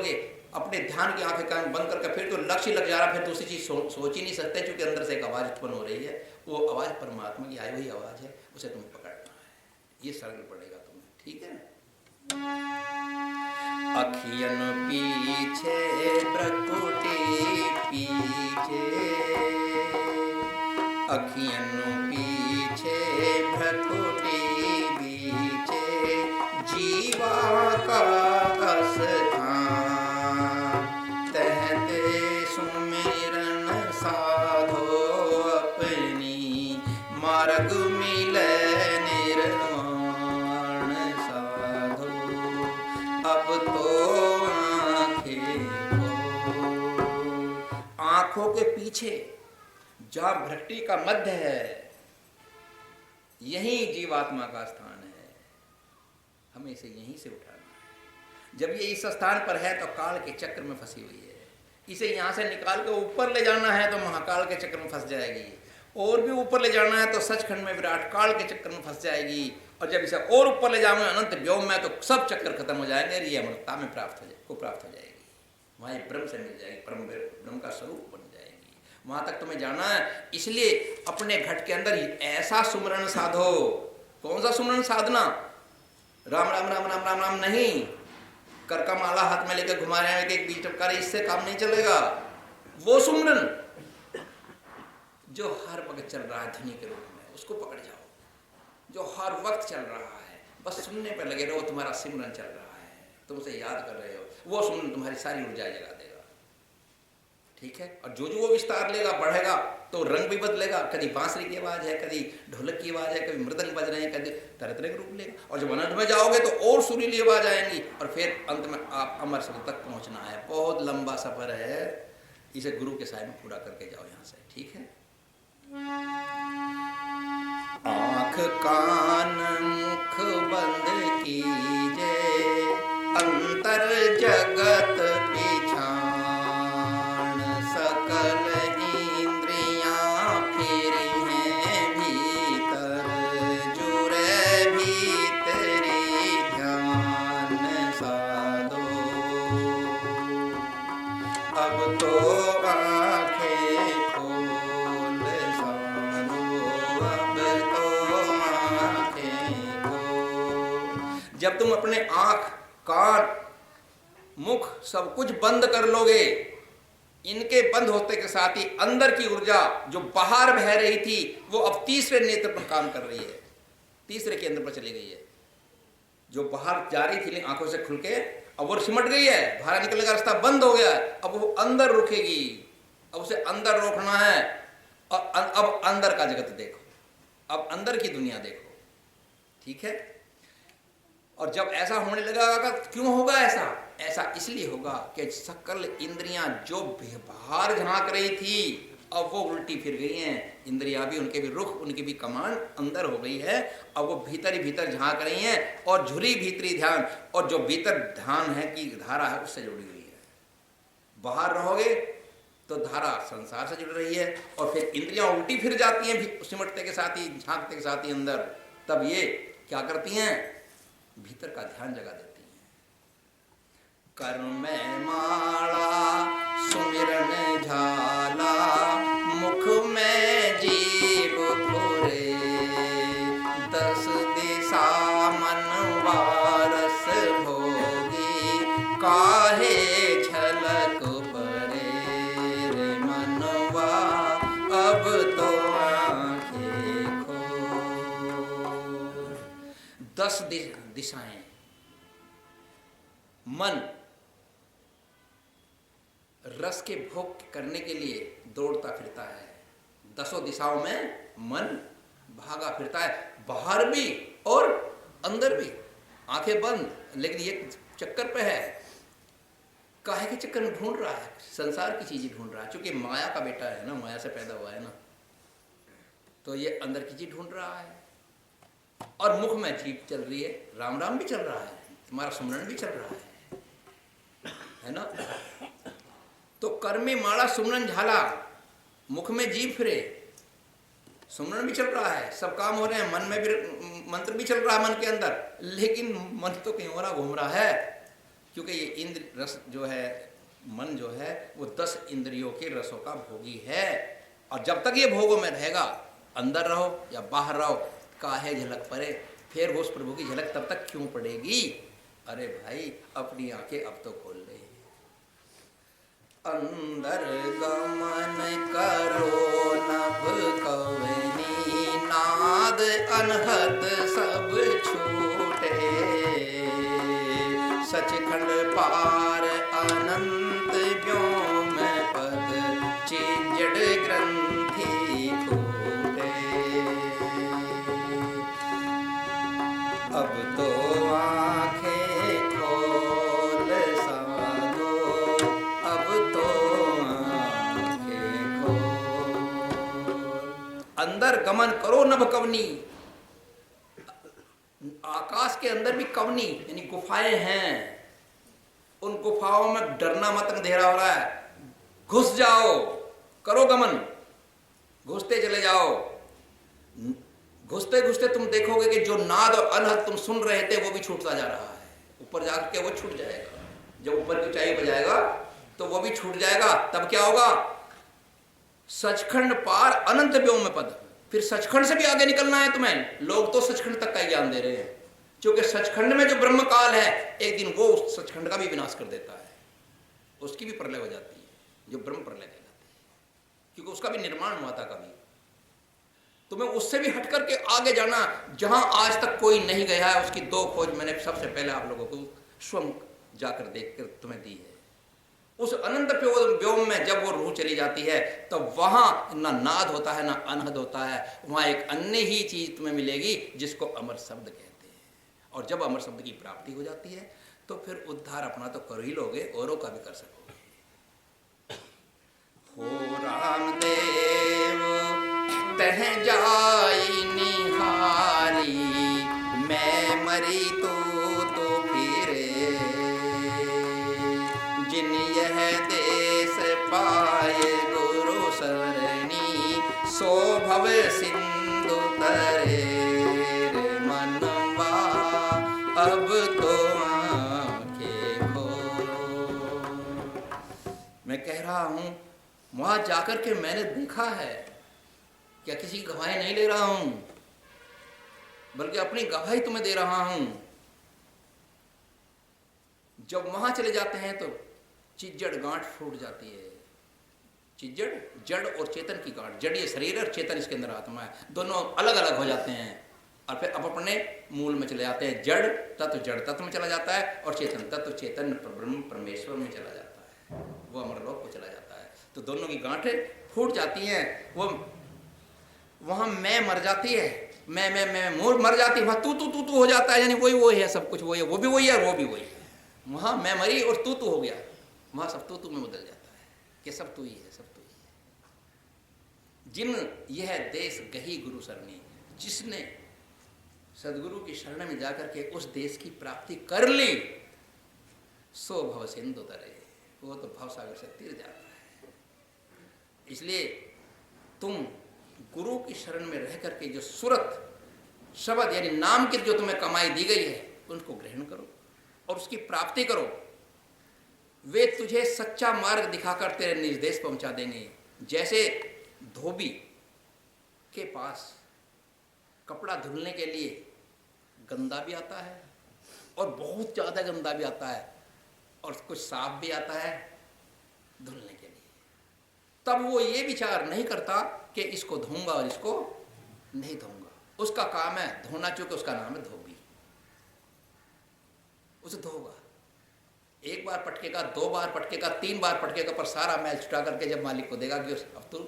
करोगे, अपने ध्यान की आंखें कान बंद करके, फिर तो लक्ष्य लग जा रहा, फिर दूसरी चीज सोच ही नहीं सकते, क्योंकि अंदर से एक आवाज उत्पन्न हो रही है, वो आवाज परमात्मा की आई हुई आवाज है, उसे तुम्हें पकड़ना है। ये सरल पड़ेगा तुम्हें, ठीक है। अखियन पीछे प्रकृति पीछे, अखियन पीछे प्रकृति पीछे, जीवा का स्थान तहते सुमिरन साधो अपनी, मार्ग मिले निर्वाण साधो। अब तो आंखों के पीछे जहां भ्रष्टि का मध्य है, यही जीवात्मा का स्थान है, हमें इसे यहीं से उठाना है। जब ये इस स्थान पर है तो काल के चक्र में फंसी हुई है, इसे यहां से निकाल के ऊपर ले जाना है तो महाकाल के चक्र में फंस जाएगी, और भी ऊपर ले जाना है तो सचखंड में विराट काल के चक्कर में फंस जाएगी, और जब इसे और ऊपर ले जाऊंगे अनंत व्योम में तो सब चक्कर खत्म हो जाएंगे, ये अमरता में प्राप्त हो जाएगी, वहां ब्रह्म से मिल जाएगी, परम ब्रह्म का स्वरूप बन जाएगी, वहां तक तुम्हें जाना है। इसलिए अपने घट के अंदर ऐसा सुमरण साधो। कौन सा सुमरण साधना? राम राम राम राम राम राम नहीं, कर का माला हाथ में लेकर घुमा रहे हैं, एक बीच टपका रहे, इससे काम नहीं चलेगा। वो सुमरन जो हर वक्त चल रहा है ध्वनि के रूप में, उसको पकड़ जाओ। जो हर वक्त चल रहा है, बस सुनने पर लगे रहो, तुम्हारा सिमरन चल रहा है, तुम उसे याद कर रहे हो, वो सुमरन तुम्हारी सारी ऊर्जा जगा देगा, ठीक है। और जो जो वो विस्तार लेगा, बढ़ेगा, तो रंग भी बदलेगा, कभी बांसुरी की आवाज है, कभी ढोलक की आवाज है, कभी मृदंग बज रहे हैं, कभी तरह तरह के रूप लेगा, और जब अनंत में जाओगे तो और सुरीली आवाज आएंगी, और फिर अंत में आप अमर सत्य तक पहुंचना है। बहुत लंबा सफर है, इसे गुरु के साय में पूरा करके जाओ यहाँ से, ठीक है। आँख कान मुख बंद कीजे, अंतर जगत पिछाण, सकल इंद्रियां फिरी हैं भीतर, जुरे भीतरी ध्यान साधो। अब तो जब तुम अपने आंख कान मुख सब कुछ बंद कर लोगे, इनके बंद होते के साथ ही अंदर की ऊर्जा जो बाहर बह रही थी वो अब तीसरे नेत्र पर काम कर रही है, तीसरे केंद्र पर चली गई है। जो बाहर जा रही थी आंखों से खुल के, अब वो सिमट गई है, बाहर निकलने का रास्ता बंद हो गया है, अब वो अंदर रुकेगी, अब उसे अंदर रोकना है। और अब अंदर का जगत देखो, अब अंदर की दुनिया देखो, ठीक है। और जब ऐसा होने लगा, क्यों होगा ऐसा? ऐसा इसलिए होगा कि सकल इंद्रियां जो बाहर झांक रही थी अब वो उल्टी फिर गई हैं, इंद्रियां भी, उनके भी रुख, उनकी भी कमांड अंदर हो गई है, अब वो भीतर ही भीतर झांक रही हैं, और झुरी भीतरी ध्यान, और जो भीतर ध्यान है की धारा है उससे जुड़ी हुई है। बाहर रहोगे तो धारा संसार से जुड़ रही है, और फिर इंद्रियां उल्टी फिर जाती हैं सिमटते के साथ ही, झांकते के साथ ही अंदर, तब ये क्या करती हैं? भीतर का ध्यान जगा देती हैं। कर्म में माला सुमिरन झाला, मुख में जीव फुरे, 10 दिशा मन वारस भोगी, काहे झलक परे रे मनवा, अब तो आंखें खोल। 10 दिशाएं, मन रस के भोग करने के लिए दौड़ता फिरता है, 10 दिशाओं में मन भागा फिरता है, बाहर भी और अंदर भी, आंखें बंद, लेकिन ये चक्कर पे है, काहे के चक्कर में ढूंढ रहा है, संसार की चीजें ढूंढ रहा है, क्योंकि माया का बेटा है ना, माया से पैदा हुआ है ना, तो ये अंदर की चीज ढूंढ रहा है। और मुख में जीभ चल रही है, राम राम भी चल रहा है, तुम्हारा सुमरण भी चल रहा है ना। तो कर्मे माला सुमरण झाला, मुख में जीभ फिरे, सुमरण भी चल रहा है, सब काम हो रहे हैं, मन में भी मंत्र भी चल रहा है मन के अंदर, लेकिन मन तो कहीं और घूम रहा है, क्योंकि ये इंद्र रस जो है, मन जो है वो 10 इंद्रियों के रसों का भोगी है। और जब तक ये भोगों में रहेगा, अंदर रहो या बाहर रहो, काहे झलक पड़े, फिर वो उस प्रभु की झलक तब तक क्यों पड़ेगी। अरे भाई अपनी आंखें अब तो खोल ले। अंदर गमन करो नभ कवनी, नाद अनहद सब छूटे, सचखंड पार अनंत व्योम पद, चिजड़ ग्रंथि फूटे। अब तो आंखें खोल साधो, अब तो आंखें खोल। अंदर गमन करो नभ कवनी, आकाश के अंदर भी कवनी यानी गुफाएं हैं, उन गुफाओं में डरना मत अंधेरा हो रहा है, घुस जाओ, करो गमन, घुसते चले जाओ। घुसते घुसते तुम देखोगे कि जो नाद और अनहद तुम सुन रहे थे वो भी छूटता जा रहा है। ऊपर जाकर के वो छूट जाएगा, जब ऊपर की ऊंचाई पर जाएगा तो वो भी छूट जाएगा। तब क्या होगा, सचखंड पार अनंत व्योम पद, फिर सचखंड से भी आगे निकलना है तुम्हें। लोग तो सचखंड तक का ही ज्ञान दे रहे हैं, क्योंकि सचखंड में जो ब्रह्म काल है एक दिन वो उस सचखंड का भी विनाश कर देता है, उसकी भी प्रलय हो जाती है, जो ब्रह्म प्रलय कहलाती है, क्योंकि उसका भी निर्माण हुआ था कभी। तुम्हें उससे भी हट करके आगे जाना, जहां आज तक कोई नहीं गया है, उसकी 2 खोज मैंने सबसे पहले आप लोगों को स्वयं जाकर देखकर तुम्हें दी है। उस अनंत व्योम में जब वो रूह चली जाती है तो वहां ना नाद होता है ना अनहद होता है, वहां एक अन्य ही चीज तुम्हें मिलेगी जिसको अमर शब्द कहते हैं। और जब अमर शब्द की प्राप्ति हो जाती है तो फिर उद्धार अपना तो कर ही लोगे, औरों का भी कर सकोगे। हो रामदेव तह जाई निहारी, मैं मरी तो फिरे, जिन यह देश पाए गुरु सरणी, सो भव सिंधु तरे मनवा, अब तो आंखें खोल। मैं कह रहा हूं वहां जाकर के मैंने देखा है, क्या किसी की गवाही नहीं ले रहा हूं, बल्कि अपनी गवाही तुम्हें दे रहा हूं। जब वहां चले जाते हैं तो चिज्जड़ गांठ फूट जाती है। चिज्जड़ जड़ और चेतन की गांठ, जड़ ये शरीर और चेतन इसके अंदर आत्मा है, दोनों अलग अलग हो जाते हैं और फिर अब अपने मूल में चले जाते हैं। जड़ तत्व जड़ तत्व में चला जाता है और चेतन तत्व चेतन ब्रह्म परमेश्वर में चला जाता है, वो अमरलोक को चला जाता है। तो दोनों की गांठें फूट जाती हैं, वो वहां मैं मर जाती है, मैं मोर मर जाती है, वहां तू हो जाता है, यानी वही है, सब कुछ वही है, वो भी वही है, वो भी वही है। वहां मैं मरी और तू हो गया, वहां सब तू में बदल जाता है कि सब तू ही है, सब तू ही है। जिन यह देश गही गुरु सरनी, जिसने सदगुरु की शरण में जाकर के उस देश की प्राप्ति कर ली, सो भव सिंधु तरे, वो तो भव सागर से तीर जाता है। इसलिए तुम गुरु की शरण में रह करके जो सुरत शब्द यानी नाम की जो तुम्हें कमाई दी गई है उनको ग्रहण करो और उसकी प्राप्ति करो। वे तुझे सच्चा मार्ग दिखाकर तेरे निर्देश पहुंचा देंगे। जैसे धोबी के पास कपड़ा धुलने के लिए गंदा भी आता है और बहुत ज़्यादा गंदा भी आता है और कुछ साफ भी आता है धुलने के लिए, तब वो ये विचार नहीं करता कि इसको धोऊंगा और इसको नहीं धोऊंगा। उसका काम है धोना, चूंकि उसका नाम है धोबी, उसे धोगा। 1 बार पटकेगा, 2 बार पटकेगा, 3 बार पटकेगा, पर सारा मैल छुटा करके जब मालिक को देगा कि अब तो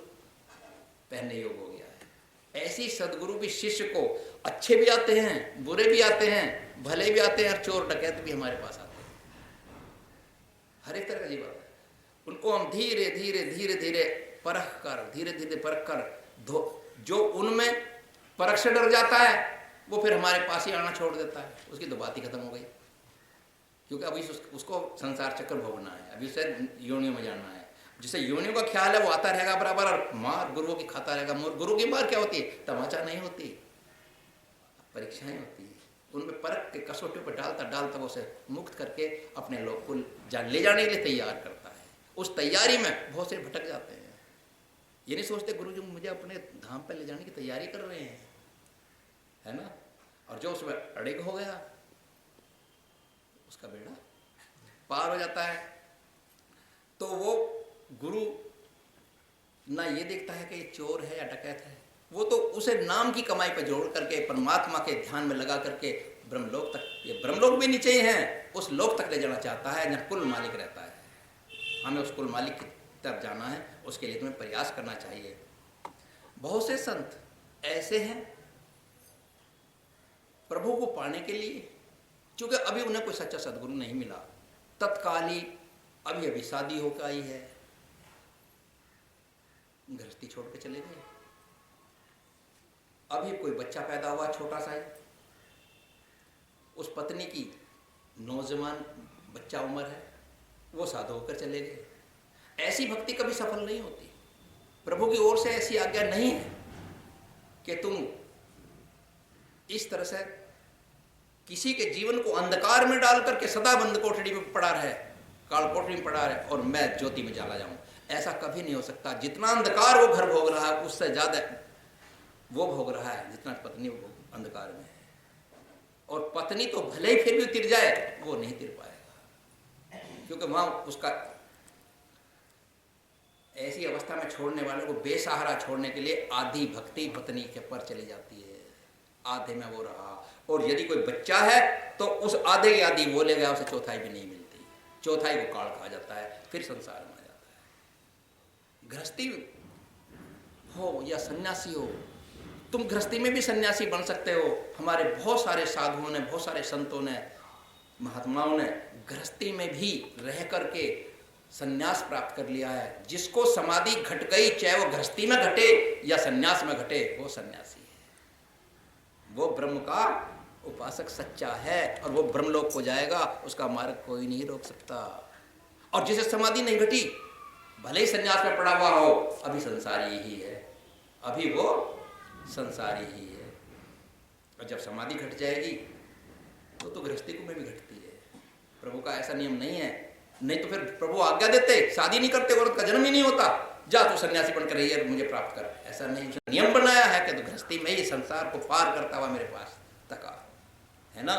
पहनने योग्य हो गया है। ऐसी सदगुरु भी शिष्य को अच्छे भी आते हैं, बुरे भी आते हैं, भले भी आते हैं और चोर डकैत भी हमारे पास आते हैं, हर एक तरह का जीवन है। उनको हम धीरे धीरे धीरे धीरे परख कर, धीरे धीरे परख कर जो उनमें परख से डर जाता है वो फिर हमारे पास ही आना छोड़ देता है, उसकी तो बात ही खत्म हो गई। क्योंकि अभी उसको संसार चक्र भोगना है, अभी उसे योनियों में जाना है। जिसे योनियों का ख्याल है वो आता रहेगा बराबर और मार गुरुओं की खाता रहेगा। गुरु की मार क्या होती है? तमाचा नहीं होती, परीक्षाएं होती है। उनमें परख के कसौटी पर डालता डालता वो उसे मुक्त करके अपने लोग को ले जाने के लिए तैयार करता है। उस तैयारी में बहुत से भटक जाते हैं। ये नहीं सोचते गुरु जी मुझे अपने धाम पर ले जाने की तैयारी कर रहे हैं, है ना। और जो उसमें अड़िग हो गया उसका बेड़ा पार हो जाता है। तो वो गुरु ना ये देखता है कि ये चोर है या डकैत है, वो तो उसे नाम की कमाई पर जोड़ करके परमात्मा के ध्यान में लगा करके ब्रह्मलोक तक, ये ब्रह्मलोक भी नीचे ही है, उस लोक तक ले जाना चाहता है जहाँ कुल मालिक रहता है। हमें उस कुल मालिक की तरफ जाना है, उसके लिए तुम्हें प्रयास करना चाहिए। बहुत से संत ऐसे हैं प्रभु को पाने के लिए, क्योंकि अभी उन्हें कोई सच्चा सदगुरु नहीं मिला, तत्काली अभी अभी शादी होकर आई है, गृहस्थी छोड़ के चले गए, अभी कोई बच्चा पैदा हुआ छोटा सा ही, उस पत्नी की नौजवान बच्चा उम्र है, वो साधु होकर चले गए। ऐसी भक्ति कभी सफल नहीं होती। प्रभु की ओर से ऐसी आज्ञा नहीं है कि तुम इस तरह से किसी के जीवन को अंधकार में डाल करके सदा बंद कोठरी में पड़ा रहे, काल कोठरी में पड़ा रहे और मैं ज्योति में जाला जाऊं, ऐसा कभी नहीं हो सकता। जितना अंधकार वो घर भोग रहा है उससे ज्यादा वो भोग रहा है जितना पत्नी वो अंधकार में है। और पत्नी तो भले ही फिर भी तिर जाए, वो नहीं तिर पाएगा, क्योंकि वहां उसका ऐसी अवस्था में छोड़ने वाले को बेसहारा छोड़ने के लिए आधी भक्ति पत्नी के पर चली जाती है, आधे में वो रहा। और यदि कोई बच्चा है तो उस आधे की आधी वो ले गया, उसे चौथाई भी नहीं मिलती, चौथाई को काल खा जाता है, फिर संसार में आ जाता है। गृहस्थी हो या सन्यासी हो, तुम गृहस्थी में भी सन्यासी बन सकते हो। हमारे बहुत सारे साधुओं ने, बहुत सारे संतों ने, महात्माओं ने गृहस्थी में भी रह करके सन्यास प्राप्त कर लिया है। जिसको समाधि घट गई, चाहे वो गृहस्थी में घटे या सन्यास में घटे, वो सन्यासी है, वो ब्रह्म का उपासक सच्चा है और वो ब्रह्मलोक को जाएगा, उसका मार्ग कोई नहीं रोक सकता। और जिसे समाधि नहीं घटी, भले ही सन्यास में पड़ा हुआ हो, अभी संसारी ही है, अभी वो संसारी ही है। और जब समाधि घट जाएगी तो गृहस्थी में भी घटती है। प्रभु का ऐसा नियम नहीं है, नहीं तो फिर प्रभु आज्ञा देते, शादी नहीं करते, औरत का जन्म ही नहीं होता, जा तू सन्यासी बनकर रही है, मुझे प्राप्त कर। ऐसा नहीं, नियम बनाया है कि तू गृहस्थी में ही संसार को पार करता हुआ मेरे पास तक आ, है ना।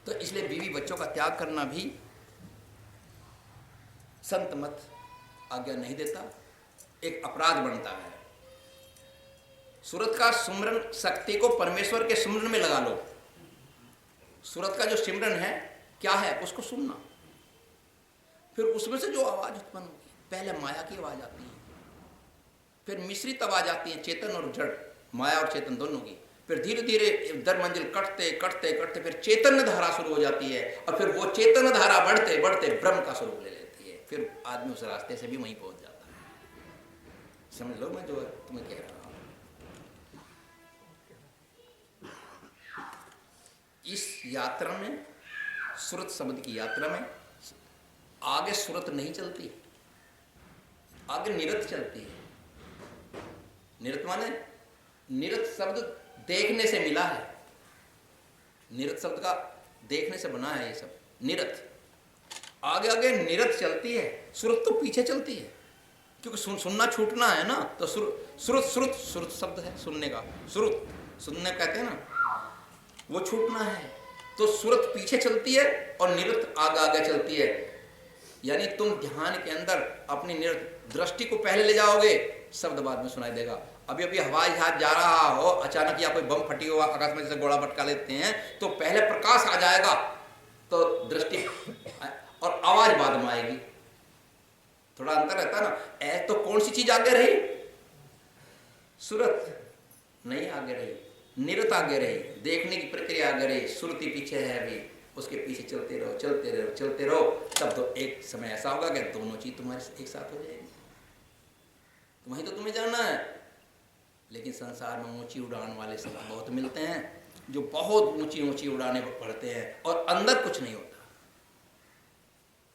तो इसलिए बीवी बच्चों का त्याग करना भी संत मत आज्ञा नहीं देता, एक अपराध बनता है। सूरत का सुमरन शक्ति को परमेश्वर के सुमरन में लगा लो। सूरत का जो सिमरन है क्या है, उसको सुनना, फिर उसमें से जो आवाज उत्पन्न होगी, पहले माया की आवाज आती है, फिर मिश्रित आवाज आती है, चेतन और जड़, माया और चेतन दोनों की। फिर धीरे धीरे दर मंजिल कटते कटते कटते फिर चेतन धारा शुरू हो जाती है, और फिर वो चेतन धारा बढ़ते बढ़ते ब्रह्म का स्वरूप ले लेती है। फिर आदमी उस रास्ते से भी वहीं पहुंच जाता है। समझ लो मैं जो तुम्हें कह रहा हूं। इस यात्रा में, सुरत शब्द की यात्रा में, आगे सुरत नहीं चलती, आगे निरत चलती है। निरत माने, निरत शब्द देखने से मिला है, निरत शब्द का देखने से बना है ये सब। निरत आगे आगे निरत चलती है, सुरत तो पीछे चलती है, क्योंकि सुनना छूटना है ना। तो सुरत सुरत सुरत शब्द है सुनने का, सुरत सुनने कहते हैं ना, वो छूटना है। तो सुरत पीछे चलती है और निरत आगे आगे चलती है। यानी तुम ध्यान के अंदर अपनी दृष्टि को पहले ले जाओगे, शब्द बाद में सुनाई देगा। अभी अभी हवाई जहाज जा रहा हो अचानक, या कोई बम फटी हो आकाश में, जैसे गोला भटका लेते हैं, तो पहले प्रकाश आ जाएगा तो दृष्टि, और आवाज बाद में आएगी। थोड़ा अंतर रहता है ना। तो कौन सी चीज आगे रही? सुरत नहीं आगे रही, निरत आगे रही, देखने की प्रक्रिया आगे रही, सुरती पीछे है अभी, उसके पीछे चलते रहो चलते रहो चलते रहो। तब तो एक समय ऐसा होगा कि दोनों चीज तुम्हारे एक साथ हो जाएगी। तो वहीं तो तुम्हें जाना है। लेकिन संसार में ऊंची उड़ान वाले सब बहुत मिलते हैं, जो बहुत ऊंची ऊंची उड़ाने पढ़ते हैं और अंदर कुछ नहीं होता,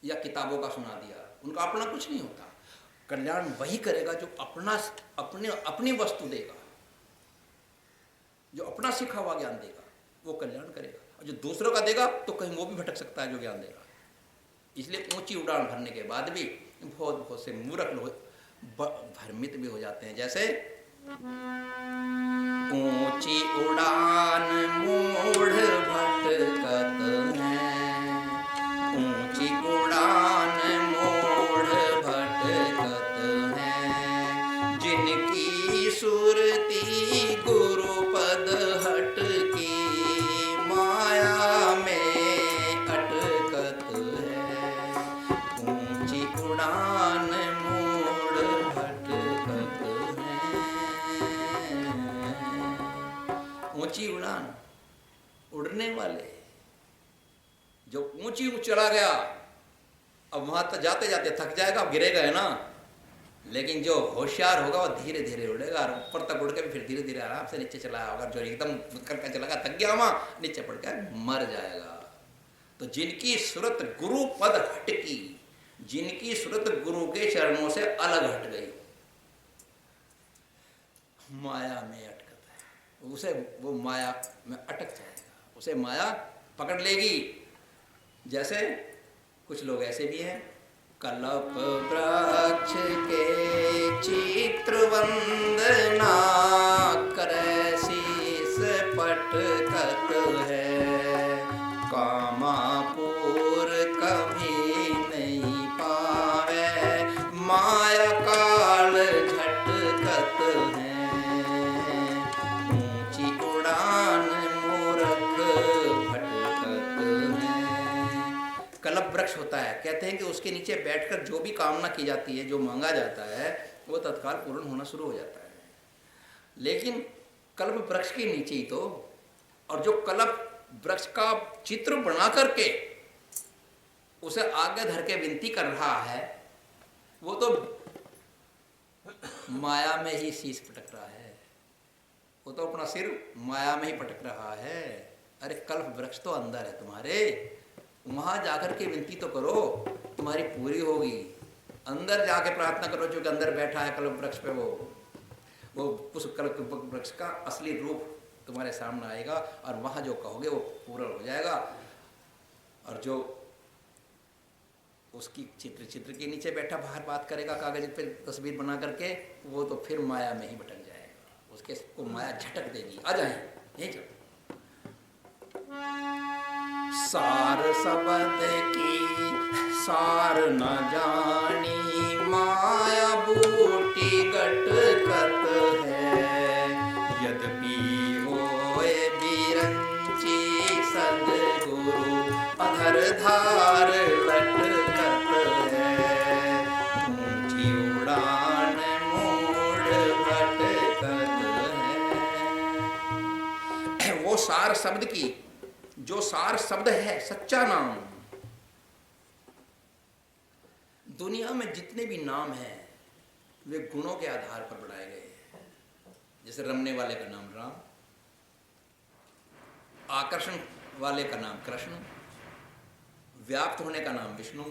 या किताबों का सुना दिया, उनका अपना कुछ नहीं होता। कल्याण वही करेगा जो अपनी वस्तु देगा, जो अपना सीखा हुआ ज्ञान देगा। वो कल्याण करेगा, और जो दूसरों का देगा तो कहीं वो भी भटक सकता है जो ज्ञान देगा। इसलिए ऊंची उड़ान भरने के बाद भी बहुत बहुत से मूर्ख लोग भ्रमित भी हो जाते हैं। जैसे ऊंची उड़ान मूढ़ भटकत है, ऊंची उड़ान मूढ़ भटकत है, जिनकी सुरती गुरु पद हटकी माया में अटकत है, ऊंची उड़ान मूढ़ भटकत है। ऊंची उड़ान, उड़ने वाले जो ऊंची चला गया, अब वहां तक जाते जाते थक जाएगा, अब गिरेगा है ना, लेकिन जो होशियार होगा वो धीरे धीरे उड़ेगा और ऊपर तक उड़ के भी फिर धीरे धीरे आराम से नीचे चला होगा। जो एकदम करके चला गया, थक गया, वहां नीचे पड़ कर मर जाएगा। तो जिनकी सूरत गुरु पद हटकी, जिनकी सूरत गुरु के चरणों से अलग हट गई, माया में अटकता है, उसे वो माया में अटक जाएगा, उसे माया पकड़ लेगी। जैसे कुछ लोग ऐसे भी हैं, कल्प वृक्ष के चित्र वंदना करे शीस पटकत है, कामापुर कभी नहीं पावे, माया काल झटकत है, ऊंची उड़ान मूर्ख भटकत है। कल्प वृक्ष होता है, कहते हैं कि उसके नीचे बैठकर जो भी कामना की जाती है, जो मांगा जाता है, वो तत्काल पूर्ण होना शुरू हो जाता है। लेकिन कल्प वृक्ष के नीचे ही तो, और जो कल्प वृक्ष का चित्र बना करके उसे आगे धर के विनती कर रहा है, वो तो माया में ही शीश पटक रहा है, वो तो अपना सिर माया में ही पटक रहा है। अरे कल्प वृक्ष तो अंदर है तुम्हारे, वहां जाकर के विनती तो करो, तुम्हारी पूरी होगी। अंदर जाके प्रार्थना करो, जो अंदर बैठा है कल्प वृक्ष पे, वो उस कल्प वृक्ष का असली रूप तुम्हारे सामने आएगा, और वहां जो कहोगे वो पूरा हो जाएगा। और जो उसकी चित्र के नीचे बैठा बाहर बात करेगा कागज पे तस्वीर बना करके, वो तो फिर माया में ही भटक जाएगा, उसके को माया झटक देगी। आ जाए यही चलो। सार शब्द की सार न जानी, माया बूटी गटकत है, यद्यपि होए बिरंची सद्गुरु अधर धार लटकत है, ऊंची उड़ान मूढ़ भटकत है। वो सार शब्द की, जो सार शब्द है सच्चा नाम, दुनिया में जितने भी नाम हैं वे गुणों के आधार पर बनाए गए हैं। जैसे रमने वाले का नाम राम, आकर्षण वाले का नाम कृष्ण, व्याप्त होने का नाम विष्णु,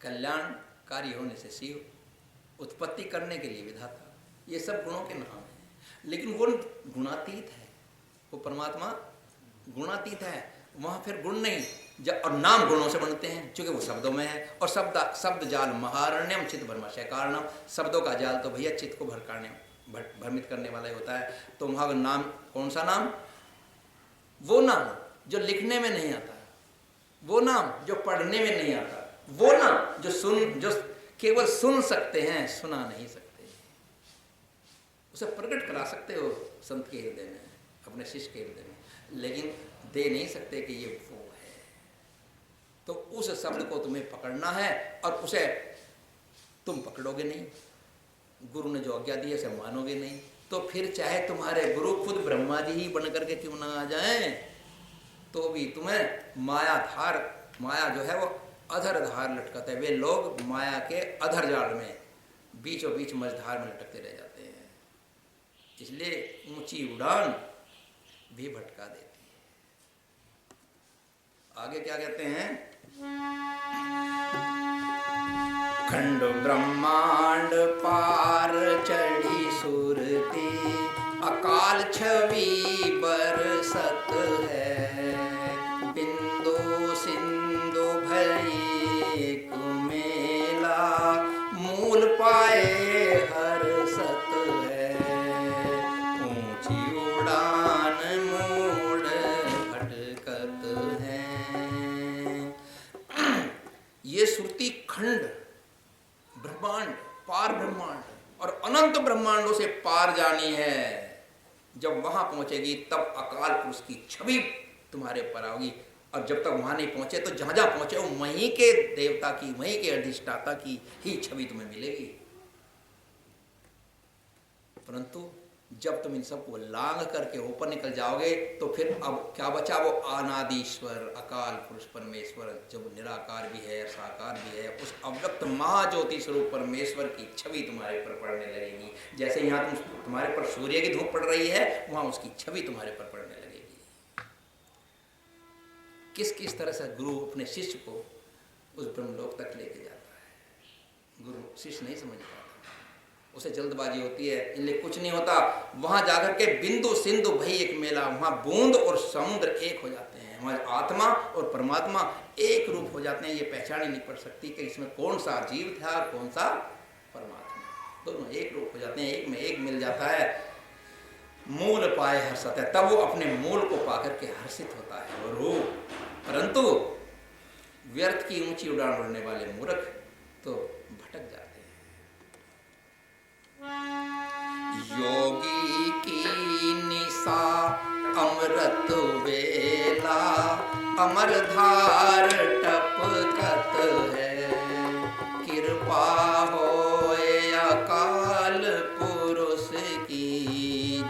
कल्याणकारी होने से शिव, उत्पत्ति करने के लिए विधाता, ये सब गुणों के नाम हैं। लेकिन वो गुणातीत है, वो परमात्मा गुणातीत है, वहां फिर गुण नहीं, और नाम गुणों से बनते हैं क्योंकि वो शब्दों में है। और शब्द जाल महारण्यम चित्त भ्रमाशय कारणम, शब्दों का जाल तो भैया चित्त को भ्रमित करने वाला ही होता है। तो वहां नाम कौन सा नाम? वो नाम जो लिखने में नहीं आता, वो नाम जो पढ़ने में नहीं आता, वो नाम जो केवल सुन सकते हैं, सुना नहीं सकते। उसे प्रकट करा सकते हो संत के हृदय में, अपने शिष्य के हृदय में, लेकिन दे नहीं सकते कि ये वो है। तो उस शब्द को तुम्हें पकड़ना है, और उसे तुम पकड़ोगे नहीं, गुरु ने जो आज्ञा दी है उसे मानोगे नहीं, तो फिर चाहे तुम्हारे गुरु खुद ब्रह्मा जी ही बन करके क्यों ना आ जाएं, तो भी तुम्हें माया जो है वो अधर धार लटकते हैं। वे लोग माया के अधर जाल में बीचों बीच मझधार में लटकते रह जाते हैं। इसलिए ऊंची उड़ान भी भटका देती है। आगे क्या कहते हैं? खंड ब्रह्मांड पार चढ़ी सुरती, अकाल अकाल छवि बरसत है, बिंदु सिंधु भई एक मेला, मूल पाए हर्षत है, ऊंची उड़ान मूड भटकत है। ये श्रुति खंड, ब्रह्मांड, पार ब्रह्मांड और अनंत ब्रह्मांडों से पार जानी है। जब वहां पहुंचेगी तब अकाल पुरुष की छवि तुम्हारे पर आओगी। और जब तक वहां नहीं पहुंचे तो जहां जहां पहुंचे वो वहीं के देवता की, वहीं के अधिष्ठाता की ही छवि तुम्हें मिलेगी। परंतु जब तुम इन सबको लांग करके ऊपर निकल जाओगे तो फिर अब क्या बचा? वो अनादिश्वर अकाल पुरुष परमेश्वर, जब निराकार भी है, साकार भी है, उस अव्यक्त महाज्योति स्वरूप परमेश्वर की छवि तुम्हारे पर पड़ने लगेगी। जैसे यहाँ तुम्हारे पर सूर्य की धूप पड़ रही है, वहां उसकी छवि तुम्हारे पर पड़ने लगेगी। किस किस तरह से गुरु अपने शिष्य को उस ब्रह्मलोक तक लेके जाता है। गुरु शिष्य नहीं समझ पाता, उसे जल्दबाजी होती है, इसलिए कुछ नहीं होता। वहां जाकर के बिंदु सिंधु भई एक मेला, वहां बूंद और समुद्र एक हो जाते हैं। वहां आत्मा और परमात्मा एक रूप हो जाते हैं। ये पहचान ही नहीं पड़ सकती कि इसमें कौन सा जीव था और कौन सा परमात्मा। दोनों एक रूप हो जाते हैं, एक में एक मिल जाता है। मूल पाए हर्षत है, तब वो अपने मूल को पाकर के हर्षित होता है और वो। परंतु व्यर्थ की ऊंची उड़ान उड़ने वाले मूर्ख तो भटक जाते हैं। योगी की निशा अमृत वेला, अमर धार टपकत है, कृपा होए अकाल पुरुष की,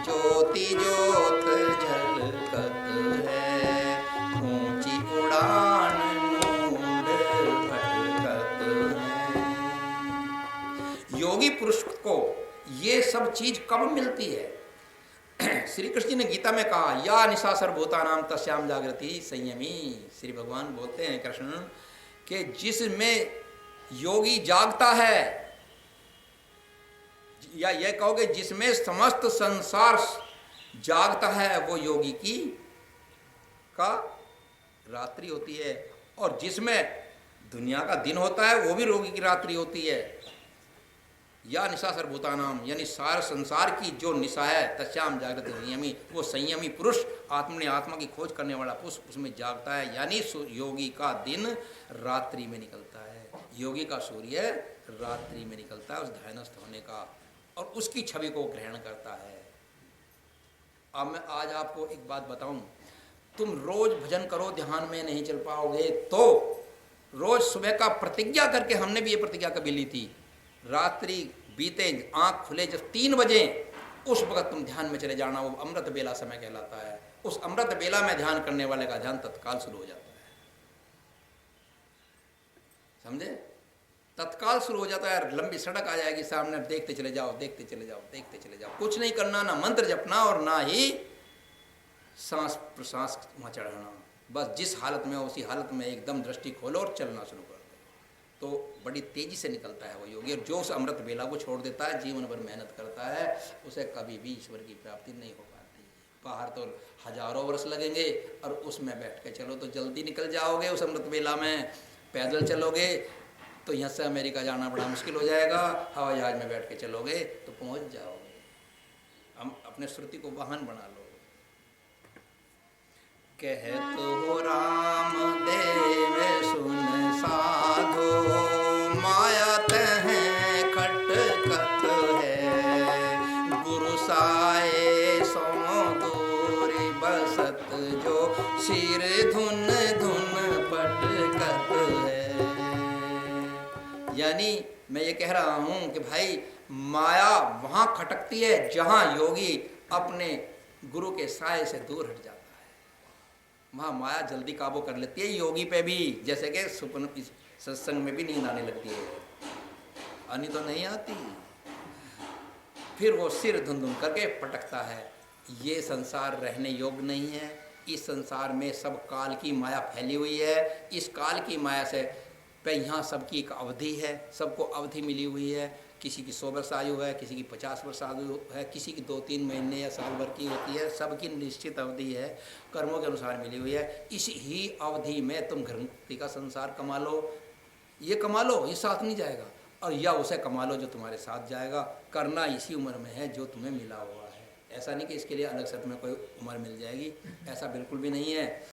ज्योति ज्योत झलकत है, ऊंची उड़ान मूड भटकत है। योगी पुरुष को ये सब चीज कब मिलती है? श्री कृष्ण जी ने गीता में कहा, या निशा सर्वभूतानां तस्याम जागृति संयमी। श्री भगवान बोलते हैं कृष्ण कि जिसमें योगी जागता है, या यह कहोगे जिसमें समस्त संसार जागता है, वो योगी की का रात्रि होती है। और जिसमें दुनिया का दिन होता है, वो भी योगी की रात्रि होती है। या निशा सर्वभूतानाम, यानी सारे संसार की जो निशा है, तस्याम जागृत संयमी, वो संयमी पुरुष, आत्मा की खोज करने वाला पुरुष उसमें जागता है। यानी योगी का दिन रात्रि में निकलता है, योगी का सूर्य रात्रि में निकलता है उस ध्यानस्थ होने का, और उसकी छवि को ग्रहण करता है। अब मैं आज आपको एक बात बताऊं, तुम रोज भजन करो, ध्यान में नहीं चल पाओगे तो रोज सुबह का प्रतिज्ञा करके, हमने भी ये प्रतिज्ञा कभी ली थी, रात्रि बीते आंख खुले जब 3 बजे उस वक्त तुम ध्यान में चले जाना। वो अमृत बेला समय कहलाता है। उस अमृत बेला में ध्यान करने वाले का ध्यान तत्काल शुरू हो जाता है। समझे? तत्काल शुरू हो जाता है। लंबी सड़क आ जाएगी सामने, देखते चले जाओ, देखते चले जाओ, देखते चले जाओ। कुछ नहीं करना, ना मंत्र जपना और ना ही सांस प्रश्वास वहाँ चढ़ाना। बस जिस हालत में हो उसी हालत में एकदम दृष्टि खोलो और चलना शुरू कर दो, तो बड़ी तेजी से निकलता है वो योगी। और जो उस अमृत बेला को छोड़ देता है, जीवन भर मेहनत करता है, उसे कभी भी ईश्वर की प्राप्ति नहीं हो पाती। बाहर तो हजारों वर्ष लगेंगे और उसमें बैठ के चलो तो जल्दी निकल जाओगे। उस अमृत बेला में पैदल चलोगे तो यहाँ से अमेरिका जाना बड़ा मुश्किल हो जाएगा, हवाई जहाज में बैठ के चलोगे तो पहुँच जाओगे। हम अपने श्रुति को वाहन बना लो। कहत हो राम देव सुन साधो, माया तह खटकत है, गुरु साए सो दूरी बसत जो, सिर धुन धुन पटकत है। यानी मैं ये कह रहा हूं कि भाई माया वहां खटकती है जहां योगी अपने गुरु के साए से दूर हट जाता है। वहाँ माया जल्दी काबू कर लेती है योगी पे भी। जैसे कि सुपन सत्संग में भी नींद आने लगती है, आनी तो नहीं आती, फिर वो सिर धुन धुन करके पटकता है। ये संसार रहने योग्य नहीं है। इस संसार में सब काल की माया फैली हुई है। इस काल की माया से पे यहाँ सबकी एक अवधि है, सबको अवधि मिली हुई है किसी की 100 वर्ष आयु है, किसी की 50 वर्ष आयु है, किसी की 2-3 महीने या साल भर की होती है। सबकी निश्चित अवधि है, कर्मों के अनुसार मिली हुई है। इस ही अवधि में तुम घृणति का संसार कमा लो, ये कमा लो, ये साथ नहीं जाएगा, और या उसे कमा लो जो तुम्हारे साथ जाएगा। करना इसी उम्र में है जो तुम्हें मिला हुआ है। ऐसा नहीं कि इसके लिए अलग से तुम्हें कोई उम्र मिल जाएगी, ऐसा बिल्कुल भी नहीं है।